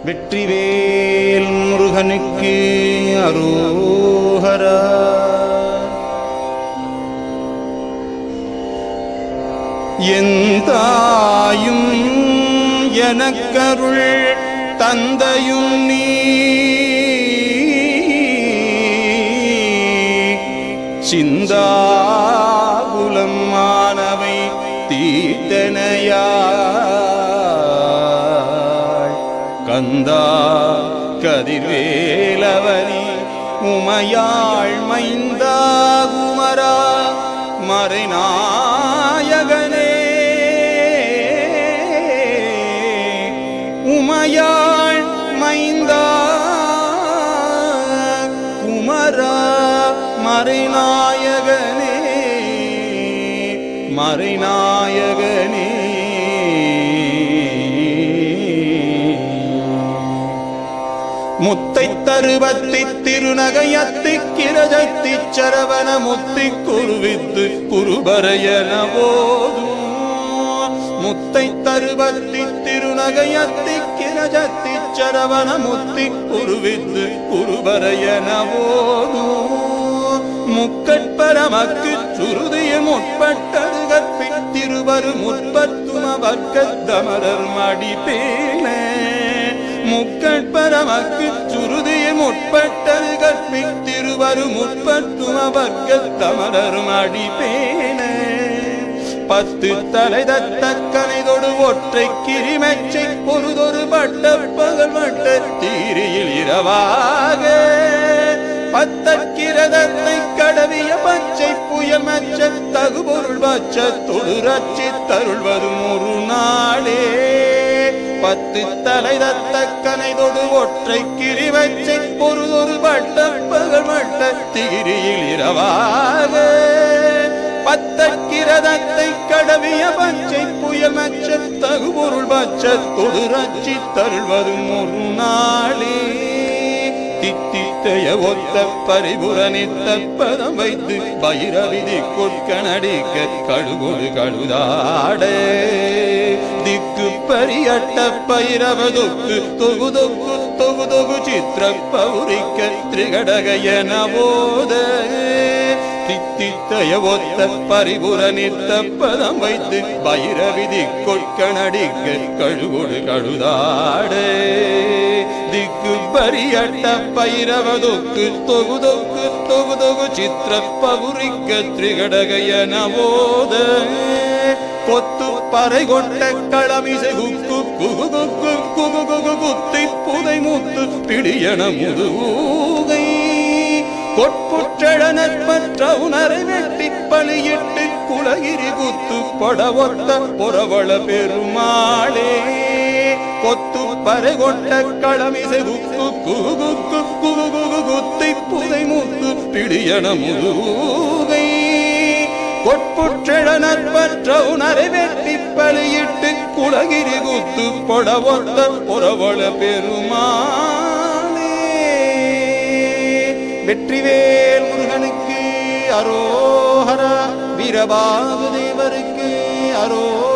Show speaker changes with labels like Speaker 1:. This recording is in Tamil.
Speaker 1: வெற்றிவேல் முருகனுக்கு அரோஹரா. எந்தாயும் எனக்கருள் தந்தையும் நீ, சிந்தாகுலம் மானவை தீர்த்தனையாள் கந்தா கதிர்வேலவனி உமையாள் மைந்தா குமரா மறைநாயகனே. உமையாள் மைந்தா குமரா மறைநாயகனே, மறைநாயகனே. முத்தை தருவத்தி திருநகையத்தி கிரஜத்தி சரவண முத்தி குருவித்து குருபரையன போதும். முத்தை தருவத்தி திருநகையத்தி கிரஜத்தி சரவண முத்தி குருவித்து குருபரையன போதும். முக்கட்பரமக்கு சுருதிய முற்பட்டது கற்பி திருவரு முற்பத்தும வர்க்கத்தமரர் மடிப்பேன. முக்கட்பரமக்கு சுருதிய முற்பட்டது கற்பி திருவரு முற்பத்தும வர்க்கத்தமரர் மடிப்பேன. பத்து தலை தத்தக்கனைதொடு ஒற்றை கிரிமெச்சை பொருதொரு பட்ட பகல் மட்ட தீரியில் இரவாக பத்தக்கிரதத்தை கடவிய பச்சை புயல் மச்ச தகுபொருள் பச்ச தொடுரட்சி தருள்வதும் ஒரு நாளே. பத்து தலை தத்தக்கனைதொடு ஒற்றை கிரிவச்சை பொருதொரு பட்ட பகல் மட்ட தீரியில் இரவாக பத்தக்கிரதத்தை கடவிய பச்சை புயல் மச்ச தகுபொருள் பச்ச தொடுரட்சி தருள்வதும் ஒரு நாளே. தித்தித்தைய ஒத்த பரிபுரணித்த பதம் வைத்து பைரவிதி கொட்கணடிக்க கழுகொடு கழுதாட திக்கு பரியட்ட பைரவதொக்கு தொகுதொக்கு தொகுதொகு சித்திர பௌரிக்க திரிகடகையன போத. தித்தித்தைய ஒத்த பரிபுரணித்த பதம் வைத்து பைரவிதி கொட்கணடிக்க கழுகொடு கழுதாட திக்கு பரியட்ட பைரவதொக்கு தொகுதொக்கு தொகுதொகு சித்திர பௌரிக்க திரிகடகையன போத. கொத்து பறை கொண்ட களமிசை குக்கு குகு குக்கு குகு குகு குத்தி புதை முத்து பிடியன முதுகை கொட்புற்றழனற்பற்ற உணரை வெட்டி பலியிட்டு குலகிரி குத்து படவொட்ட பொறவள பெருமாளே. கொத்து பறை கொண்ட களமிசை குக்கு குகு குக்கு குகு குகு குத்தி புதை முத்து பிடியன முதுகை கொட்புற்றழனற்பற்ற உணரை வெட்டி பலியிட்டு குலகிரி குத்து படவொட்ட பொறவள பெருமாளே. வெற்றிவேல் முருகனுக்கு அரோஹரா, வீரபாகு தேவருக்கு அரோஹரா.